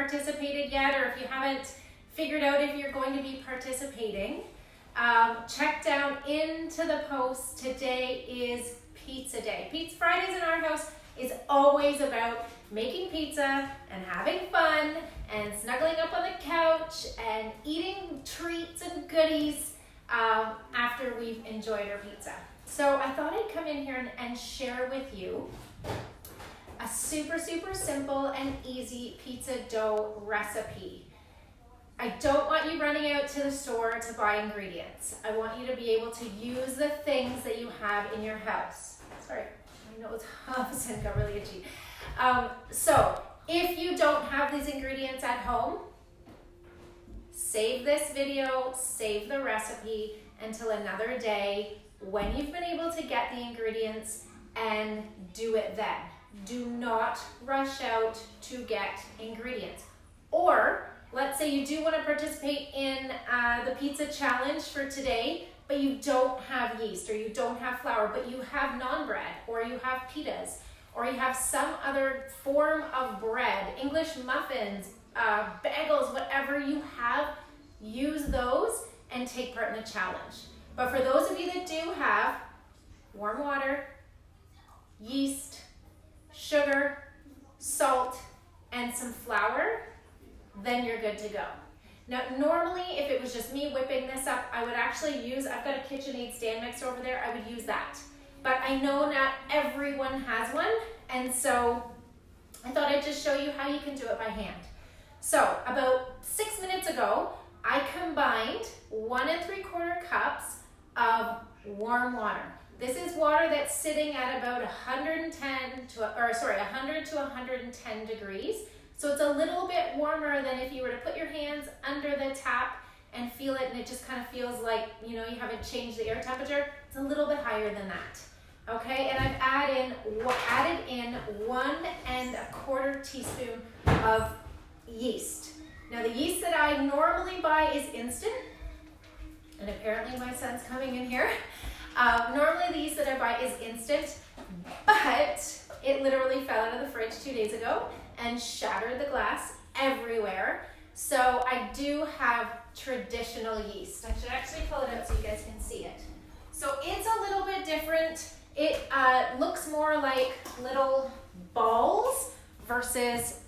participated yet, or if you haven't figured out if you're going to be participating, check down into the post. Today is pizza day. Pizza Fridays in our house is always about making pizza and having fun and snuggling up on the couch and eating treats and goodies after we've enjoyed our pizza. So I thought I'd come in here and share with you a super simple and easy pizza dough recipe. I don't want you running out to the store to buy ingredients. I want you to be able to use the things that you have in your house. Sorry, my nose huffs and got really itchy. So if you don't have these ingredients at home, save this video, save the recipe until another day when you've been able to get the ingredients, and do it then. Do not rush out to get ingredients. Or let's say you do want to participate in the pizza challenge for today, but you don't have yeast, or you don't have flour, but you have naan bread, or you have pitas, or you have some other form of bread, English muffins, bagels, whatever you have, use those and take part in the challenge. But for those of you that do have warm water, yeast, sugar, salt, and some flour, then you're good to go. Now, normally, if it was just me whipping this up, I would actually use, I've got a KitchenAid stand mixer over there, I would use that. But I know not everyone has one, and so I thought I'd just show you how you can do it by hand. So, about 6 minutes ago, I combined 1 3/4 cups of warm water. This is water that's sitting at about 100 to 110 degrees. So it's a little bit warmer than if you were to put your hands under the tap and feel it, and it just kind of feels like, you know, you haven't changed the air temperature. It's a little bit higher than that. Okay, and I've added in 1 1/4 teaspoon of yeast. Now the yeast that I normally buy is instant, and apparently my son's coming in here. Normally the yeast that I buy is instant, but it literally fell out of the fridge 2 days ago and shattered the glass everywhere. So I do have traditional yeast. I should actually pull it out so you guys can see it. So it's a little bit different. It looks more like little balls versus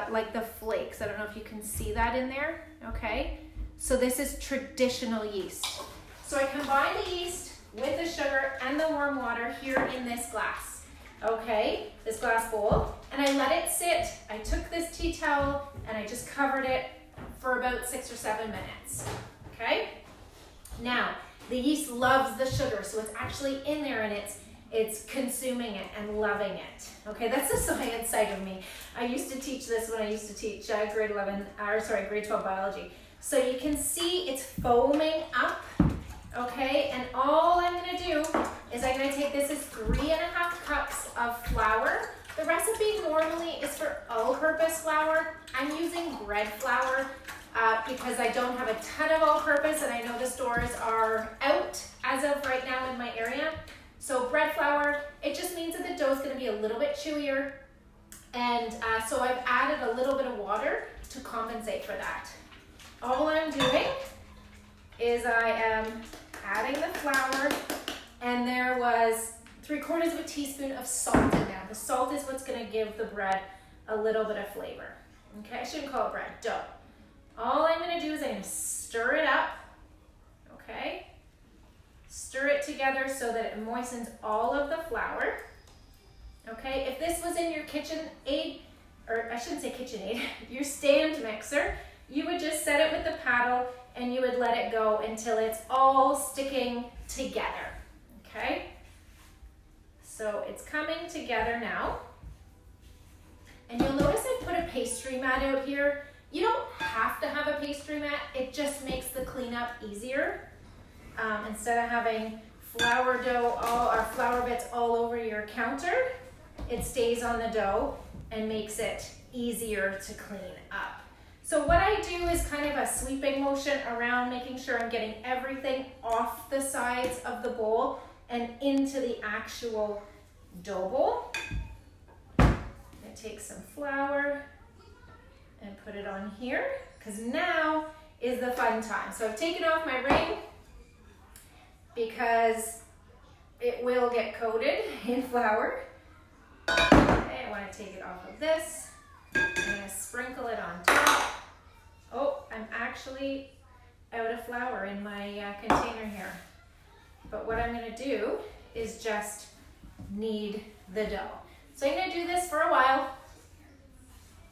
like the flakes. I don't know if you can see that in there. Okay, so this is traditional yeast. So I combine the yeast with the sugar and the warm water here in this glass. Okay, this glass bowl, and I let it sit. I took this tea towel and I just covered it for about 6 or 7 minutes. Okay, now the yeast loves the sugar, so it's actually in there and it's consuming it and loving it. Okay, that's the science side of me. I used to teach this when I used to teach grade 12 biology. So you can see it's foaming up. Okay, and all I'm gonna do is I'm gonna take, this is 3.5 cups of flour. The recipe normally is for all-purpose flour. I'm using bread flour because I don't have a ton of all-purpose, and I know the stores are out as of right now in my area. So bread flour, it just means that the dough is gonna be a little bit chewier, and so I've added a little bit of water to compensate for that. All I'm doing is I am adding the flour, and there was 3/4 teaspoon of salt in there. The salt is what's gonna give the bread a little bit of flavor. Okay, I shouldn't call it bread, dough. All I'm gonna do is I'm gonna stir it up, okay? Stir it together so that it moistens all of the flour. Okay, if this was in your KitchenAid, or I shouldn't say KitchenAid, your stand mixer, you would just set it with the paddle and you would let it go until it's all sticking together, okay? So it's coming together now. And you'll notice I put a pastry mat out here. You don't have to have a pastry mat, it just makes the cleanup easier. Instead of having flour dough, or flour bits all over your counter, it stays on the dough and makes it easier to clean up. So what I do is kind of a sweeping motion around, making sure I'm getting everything off the sides of the bowl and into the actual dough bowl. I take some flour and put it on here, because now is the fun time. So I've taken off my ring because it will get coated in flour. Okay, I want to take it off of this. I'm going to sprinkle it on top. Oh, I'm actually out of flour in my container here. But what I'm going to do is just knead the dough. So I'm going to do this for a while.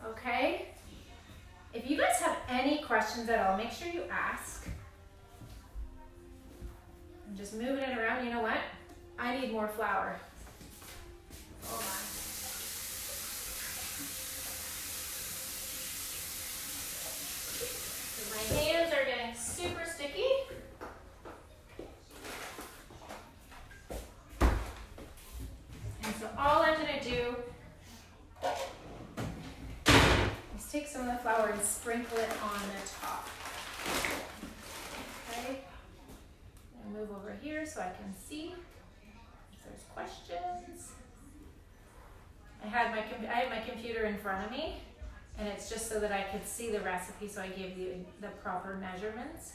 Okay? If you guys have any questions at all, make sure you ask. I'm just moving it around. You know what? I need more flour. Hold on. My hands are getting super sticky. And so all I'm going to do is take some of the flour and sprinkle it on the top. Okay. And move over here so I can see if there's questions. I have my computer in front of me, and it's just so that I could see the recipe, so I gave you the proper measurements.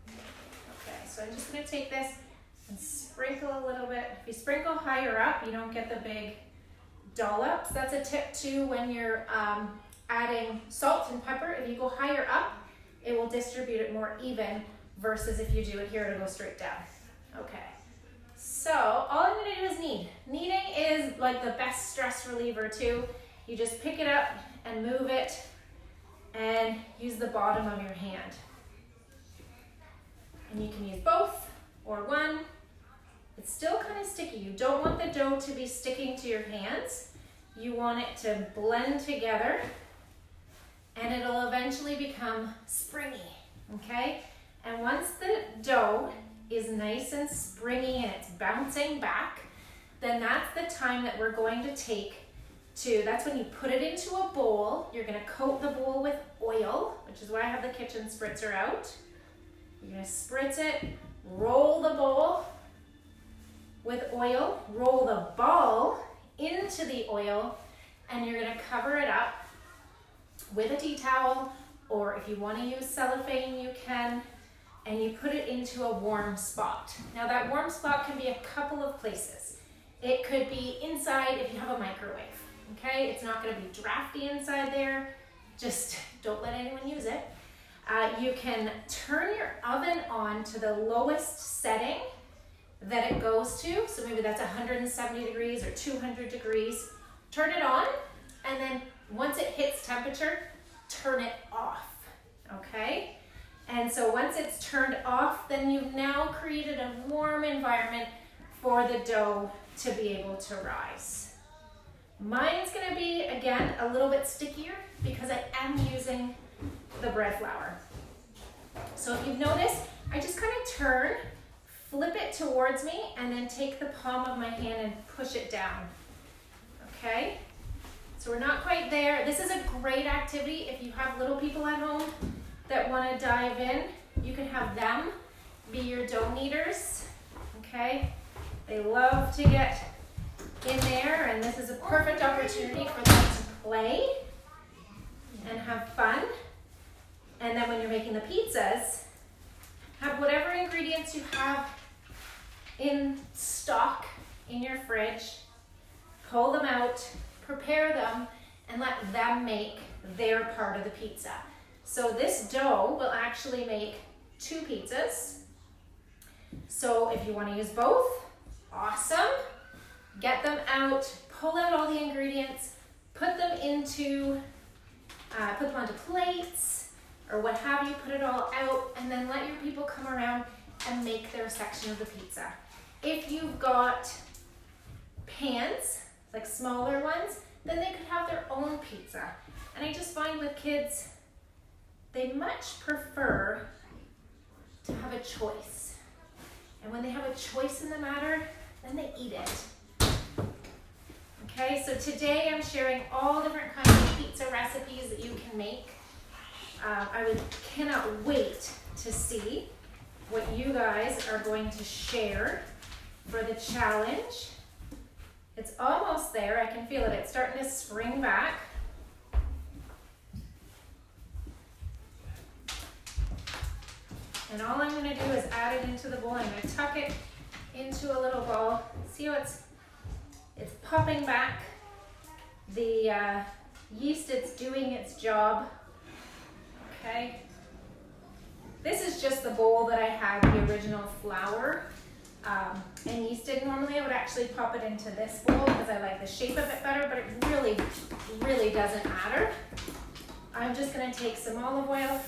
Okay, so I'm just going to take this and sprinkle a little bit. If you sprinkle higher up, you don't get the big dollops. That's a tip too when you're adding salt and pepper. If you go higher up, it will distribute it more even, versus if you do it here, it'll go straight down. Okay. So all I'm going to do is knead. Kneading is like the best stress reliever too. You just pick it up and move it and use the bottom of your hand. And you can use both or one. It's still kind of sticky. You don't want the dough to be sticking to your hands. You want it to blend together, and it'll eventually become springy, okay? And once the dough is nice and springy and it's bouncing back, then that's the time that we're going to take to, that's when you put it into a bowl. You're gonna coat the bowl with oil, which is why I have the kitchen spritzer out. You're gonna spritz it, roll the bowl with oil, roll the ball into the oil, and you're gonna cover it up with a tea towel, or if you wanna use cellophane, you can, and you put it into a warm spot. Now that warm spot can be a couple of places. It could be inside if you have a microwave, okay? It's not gonna be drafty inside there. Just don't let anyone use it. You can turn your oven on to the lowest setting that it goes to. So maybe that's 170 degrees or 200 degrees. Turn it on, and then once it hits temperature, turn it off, okay? And so once it's turned off, then you've now created a warm environment for the dough to be able to rise. Mine's gonna be, again, a little bit stickier because I am using the bread flour. So if you've noticed, I just kind of turn, flip it towards me, and then take the palm of my hand and push it down, okay? So we're not quite there. This is a great activity if you have little people at home that want to dive in. You can have them be your dough kneaders, okay? They love to get in there, and this is a perfect opportunity for them to play and have fun. And then when you're making the pizzas, have whatever ingredients you have in stock in your fridge, pull them out, prepare them, and let them make their part of the pizza. So this dough will actually make 2 pizzas. So if you want to use both, awesome. Get them out, pull out all the ingredients, put them onto plates or what have you, put it all out, and then let your people come around and make their section of the pizza. If you've got pans, like smaller ones, then they could have their own pizza. And I just find with kids, they much prefer to have a choice. And when they have a choice in the matter, then they eat it. Okay, so today I'm sharing all different kinds of pizza recipes that you can make. I cannot wait to see what you guys are going to share for the challenge. It's almost there. I can feel it. It's starting to spring back. And all I'm going to do is add it into the bowl. I'm going to tuck it into a little ball. See how it's popping back. The yeast, it's doing its job. Okay. This is just the bowl that I had the original flour and yeast in. Normally I would actually pop it into this bowl because I like the shape of it better, but it really doesn't matter. I'm just going to take some olive oil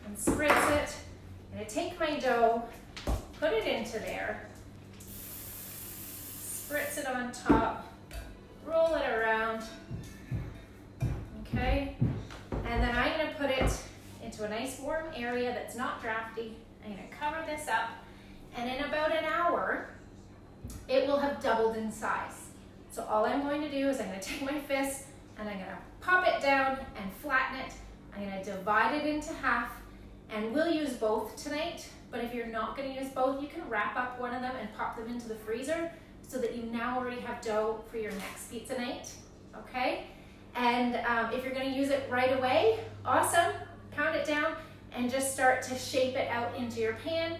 and spritz it. I'm going to take my dough, put it into there, spritz it on top, roll it around, okay? And then I'm going to put it into a nice warm area that's not drafty. I'm going to cover this up, and in about an hour, it will have doubled in size. So all I'm going to do is I'm going to take my fist and I'm going to pop it down and flatten it. I'm going to divide it into half, and we'll use both tonight, but if you're not going to use both, you can wrap up one of them and pop them into the freezer so that you now already have dough for your next pizza night, okay? And if you're going to use it right away, awesome, pound it down and just start to shape it out into your pan.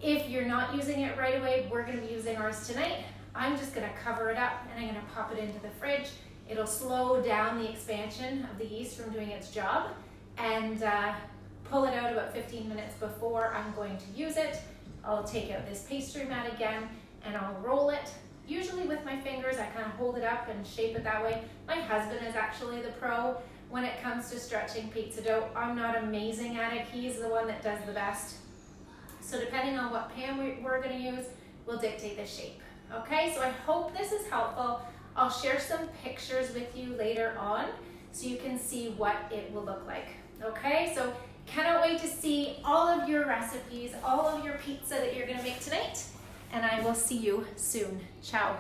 If you're not using it right away, we're going to be using ours tonight. I'm just going to cover it up and I'm going to pop it into the fridge. It'll slow down the expansion of the yeast from doing its job, and pull it out about 15 minutes before I'm going to use it. I'll take out this pastry mat again and I'll roll it. Usually with my fingers, I kind of hold it up and shape it that way. My husband is actually the pro when it comes to stretching pizza dough. I'm not amazing at it. He's the one that does the best. So depending on what pan we're going to use, will dictate the shape. Okay, so I hope this is helpful. I'll share some pictures with you later on so you can see what it will look like. Okay, so cannot wait to see all of your recipes, all of your pizza that you're going to make tonight, and I will see you soon. Ciao.